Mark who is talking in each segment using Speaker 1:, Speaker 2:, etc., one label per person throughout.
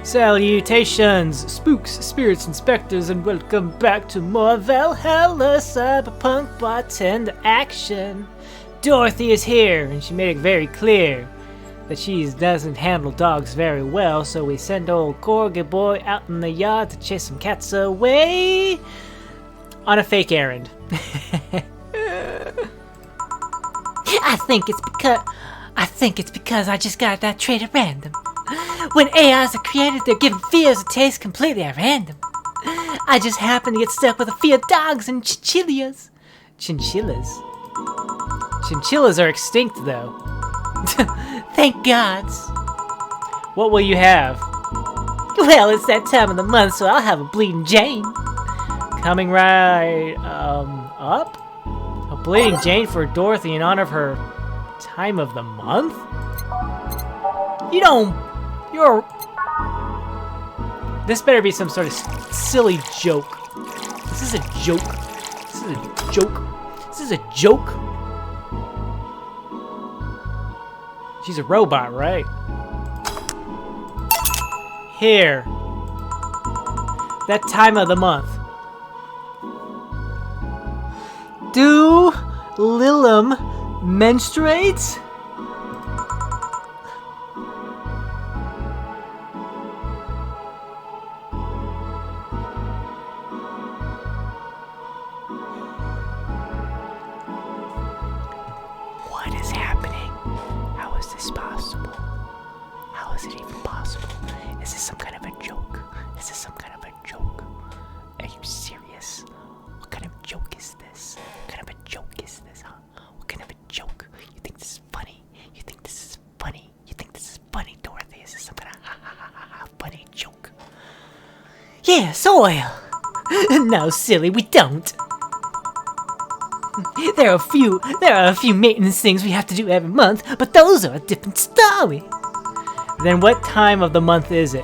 Speaker 1: Salutations, spooks, spirits, and specters, and welcome back to more Valhalla Cyberpunk Bartender action. Dorothy is here, and she made it very clear that she doesn't handle dogs very well, so we send old Corgi boy out in the yard to chase some cats away on a fake errand.
Speaker 2: I think it's because I just got that trait at random. When AIs are created, they're given fears that taste completely at random. I just happen to get stuck with a fear of dogs and chinchillas.
Speaker 1: Chinchillas? Chinchillas are extinct, though.
Speaker 2: Thank gods.
Speaker 1: What will you have?
Speaker 2: Well, it's that time of the month, so I'll have a bleeding Jane.
Speaker 1: Coming right, up? A bleeding Jane for Dorothy in honor of her time of the month? This better be some sort of silly joke. This is a joke. This is a joke. This is a joke. She's a robot, right? Here. That time of the month. Do Lilum menstruate?
Speaker 2: What is happening? How is this possible? How is it even possible? Is this some kind of a joke? Is this some kind of a joke? Are you serious? What kind of joke is this? What kind of a joke is this, huh? What kind of a joke? You think this is funny? You think this is funny? You think this is funny, Dorothy? Is this some kind of funny joke? Yes, oil! No, silly, we don't. There are a few maintenance things we have to do every month, but those are a different story.
Speaker 1: Then what time of the month is it?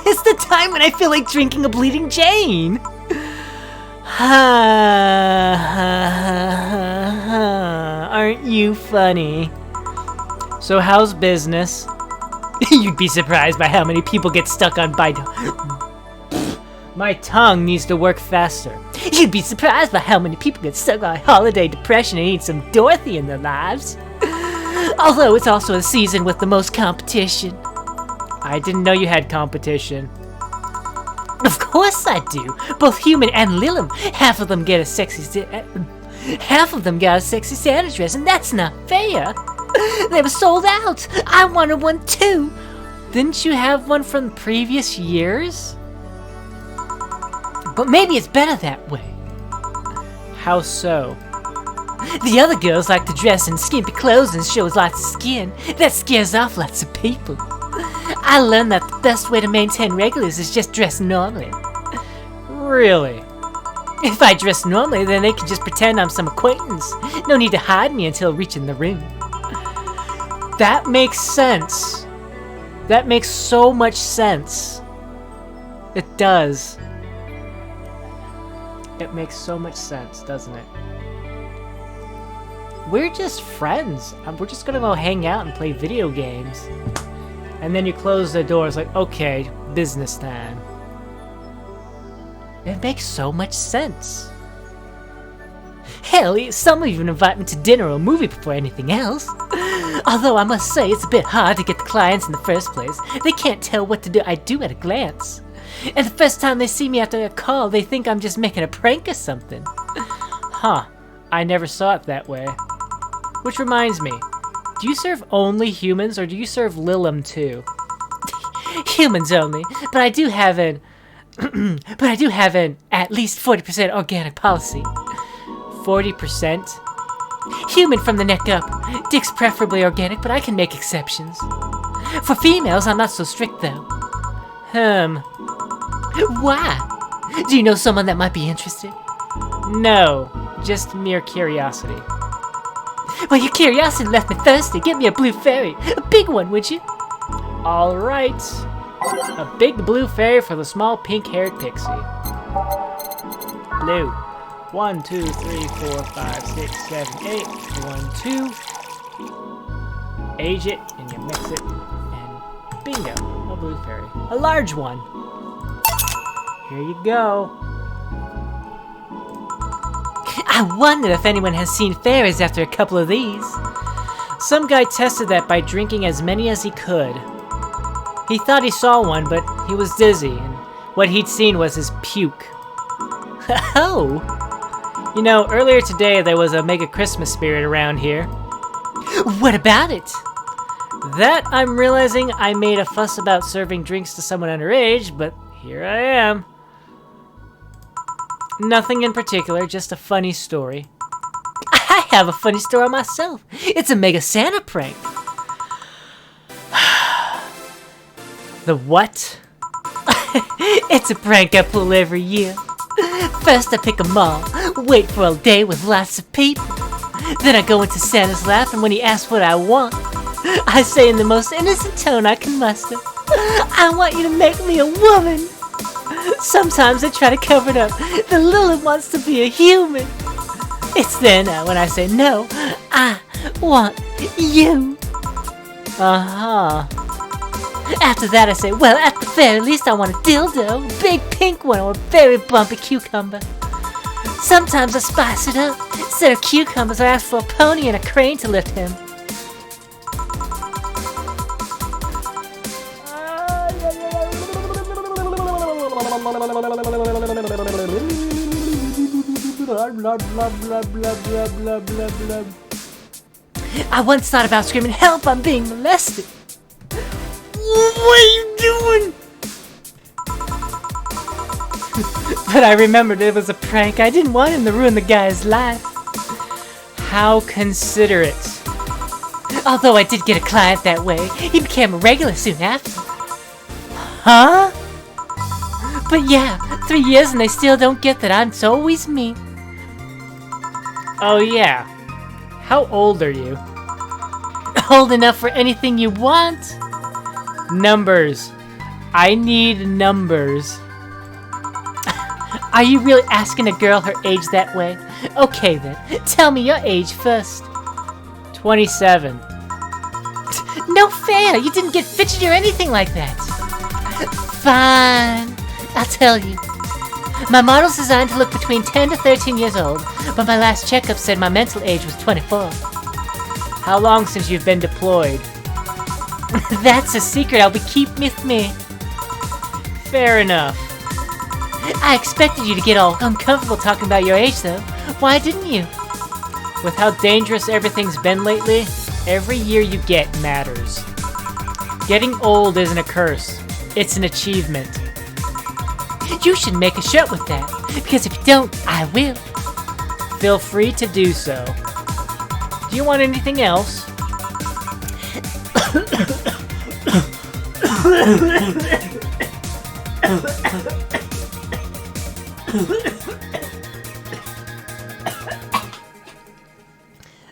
Speaker 2: It's the time when I feel like drinking a bleeding Jane. Aren't you funny?
Speaker 1: So how's business?
Speaker 2: You'd be surprised by how many people get stuck on
Speaker 1: My tongue needs to work faster.
Speaker 2: You'd be surprised by how many people get stuck on holiday depression and need some Dorothy in their lives. Although it's also a season with the most competition.
Speaker 1: I didn't know you had competition.
Speaker 2: Of course I do. Both human and Lilum. Half of them got a sexy Santa dress, and that's not fair. They were sold out. I wanted one too.
Speaker 1: Didn't you have one from previous years?
Speaker 2: But maybe it's better that way.
Speaker 1: How so?
Speaker 2: The other girls like to dress in skimpy clothes and show lots of skin. That scares off lots of people. I learned that the best way to maintain regulars is just dress normally.
Speaker 1: Really?
Speaker 2: If I dress normally, then they can just pretend I'm some acquaintance. No need to hide me until reaching the room.
Speaker 1: That makes sense. That makes so much sense. It does. It makes so much sense, doesn't it? We're just friends. We're just gonna go hang out and play video games. And then you close the doors like, okay, business time. It makes so much sense.
Speaker 2: Hell, some even invite me to dinner or a movie before anything else. Although I must say it's a bit hard to get the clients in the first place. They can't tell what I do at a glance. And the first time they see me after a call, they think I'm just making a prank or something.
Speaker 1: Huh. I never saw it that way. Which reminds me, do you serve only humans or do you serve Lilum too?
Speaker 2: Humans only, but I do have an at least 40% organic policy.
Speaker 1: 40%?
Speaker 2: Human from the neck up. Dick's preferably organic, but I can make exceptions. For females, I'm not so strict though. Why? Do you know someone that might be interested?
Speaker 1: No, just mere curiosity.
Speaker 2: Well, your curiosity left me thirsty. Get me a blue fairy. A big one, would you?
Speaker 1: All right. A big blue fairy for the small pink-haired pixie. Blue. 1, 2, 3, 4, 5, 6, 7, 8. 1, 2. Age it, and you mix it, and bingo. A blue fairy. A large one. Here you go.
Speaker 3: I wonder if anyone has seen fairies after a couple of these.
Speaker 1: Some guy tested that by drinking as many as he could. He thought he saw one, but he was dizzy, and what he'd seen was his puke.
Speaker 3: Oh!
Speaker 1: You know, earlier today there was a mega Christmas spirit around here.
Speaker 3: What about it?
Speaker 1: That I'm realizing I made a fuss about serving drinks to someone underage, but here I am. Nothing in particular, just a funny story.
Speaker 3: I have a funny story myself. It's a mega Santa prank.
Speaker 1: The what?
Speaker 3: It's a prank I pull every year. First I pick a mall, wait for a day with lots of people. Then I go into Santa's lap, and when he asks what I want, I say in the most innocent tone I can muster, I want you to make me a woman. Sometimes I try to cover it up. The Lily wants to be a human. It's then when I say no, I want you.
Speaker 1: Uh-huh.
Speaker 3: After that I say, well, at the very least I want a dildo, a big pink one, or a very bumpy cucumber. Sometimes I spice it up. Instead of cucumbers, I ask for a pony and a crane to lift him. I once thought about screaming, help, I'm being molested. What are you doing?
Speaker 1: But I remembered it was a prank. I didn't want him to ruin the guy's life. How considerate.
Speaker 3: Although I did get a client that way, he became a regular soon after.
Speaker 1: Huh?
Speaker 3: But yeah, 3 years and they still don't get that I'm always me.
Speaker 1: Oh yeah. How old are you?
Speaker 3: Old enough for anything you want.
Speaker 1: Numbers. I need numbers.
Speaker 3: Are you really asking a girl her age that way? Okay then, tell me your age first.
Speaker 1: 27.
Speaker 3: No fair, you didn't get fidgety or anything like that. Fine, I'll tell you. My model's designed to look between 10 to 13 years old, but my last checkup said my mental age was 24.
Speaker 1: How long since you've been deployed?
Speaker 3: That's a secret I'll be keep with me.
Speaker 1: Fair enough.
Speaker 3: I expected you to get all uncomfortable talking about your age though. Why didn't you?
Speaker 1: With how dangerous everything's been lately, every year you get matters. Getting old isn't a curse. It's an achievement.
Speaker 3: You should make a shirt with that, because if you don't, I will.
Speaker 1: Feel free to do so. Do you want anything else?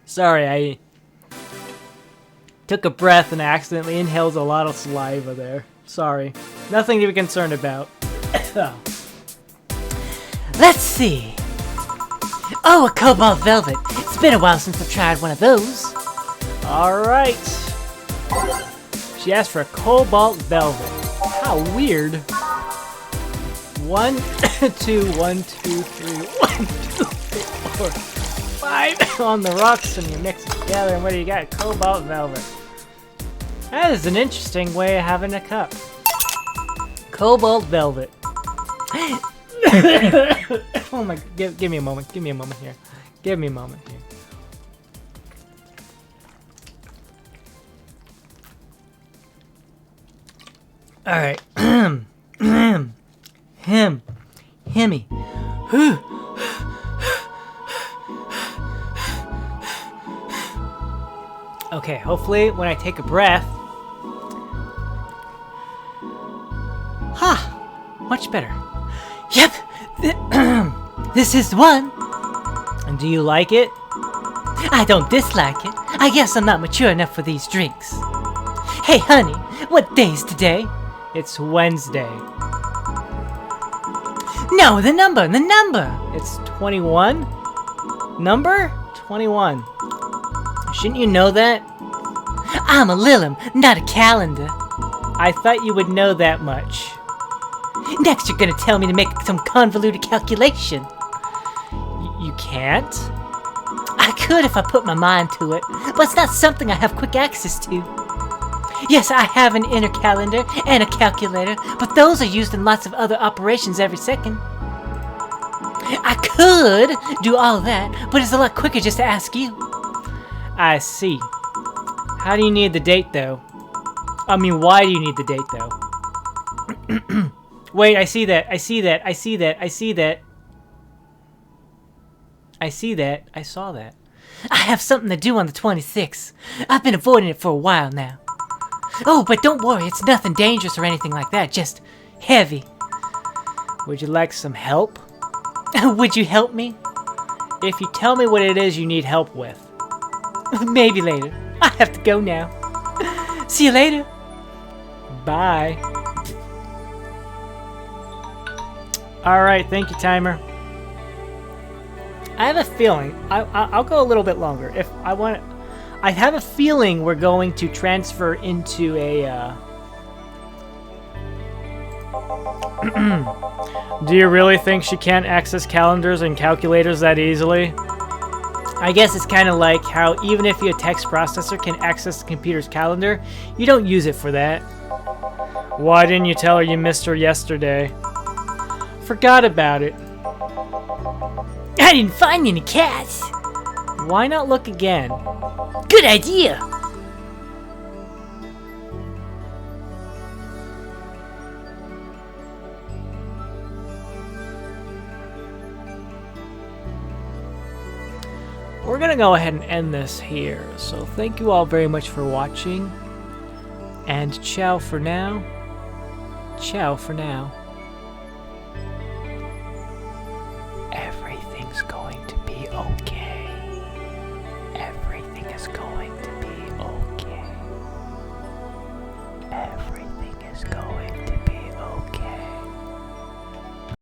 Speaker 1: Sorry, I took a breath and accidentally inhaled a lot of saliva there. Sorry. Nothing to be concerned about.
Speaker 3: Let's see. Oh, a cobalt velvet. It's been a while since I've tried one of those.
Speaker 1: Alright. She asked for a cobalt velvet. How weird. 1, 2, 1, 2, 3, 1, 2, 3, 4, 5 on the rocks, and you mix it together, and what do you got? Cobalt velvet. That is an interesting way of having a cup. Cobalt velvet. Oh my, give me a moment. Give me a moment here. Give me a moment here. All right. Himmy. Okay, hopefully when I take a breath. Much better.
Speaker 3: Yep. This is the one.
Speaker 1: And do you like it?
Speaker 3: I don't dislike it. I guess I'm not mature enough for these drinks. Hey, honey, what day's today?
Speaker 1: It's Wednesday.
Speaker 3: No, the number.
Speaker 1: It's 21? Number? 21. Shouldn't you know that?
Speaker 3: I'm a Lilim, not a calendar.
Speaker 1: I thought you would know that much.
Speaker 3: Next, you're gonna tell me to make some convoluted calculation.
Speaker 1: You can't?
Speaker 3: I could if I put my mind to it, but it's not something I have quick access to. Yes, I have an inner calendar and a calculator, but those are used in lots of other operations every second. I could do all that, but it's a lot quicker just to ask you.
Speaker 1: I see. How do you need the date, though? I mean, why do you need the date, though? Wait, I see that. I see that. I see that. I see that. I see that. I saw that.
Speaker 3: I have something to do on the 26th. I've been avoiding it for a while now. Oh, but don't worry, it's nothing dangerous or anything like that, just heavy.
Speaker 1: Would you like some help?
Speaker 3: Would you help me?
Speaker 1: If you tell me what it is you need help with.
Speaker 3: Maybe later. I have to go now. See you later.
Speaker 1: Bye. Alright, thank you, timer. I have a feeling, I'll go a little bit longer. If I want, I have a feeling we're going to transfer into a, Do you really think she can't access calendars and calculators that easily? I guess it's kind of like how even if your text processor can access the computer's calendar, you don't use it for that. Why didn't you tell her you missed her yesterday? Forgot about it.
Speaker 3: I didn't find any cats.
Speaker 1: Why not look again?
Speaker 3: Good idea.
Speaker 1: We're gonna go ahead and end this here. So thank you all very much for watching. And ciao for now. Ciao for now.
Speaker 2: Everything's going to be okay. Everything is going to be okay. Everything is going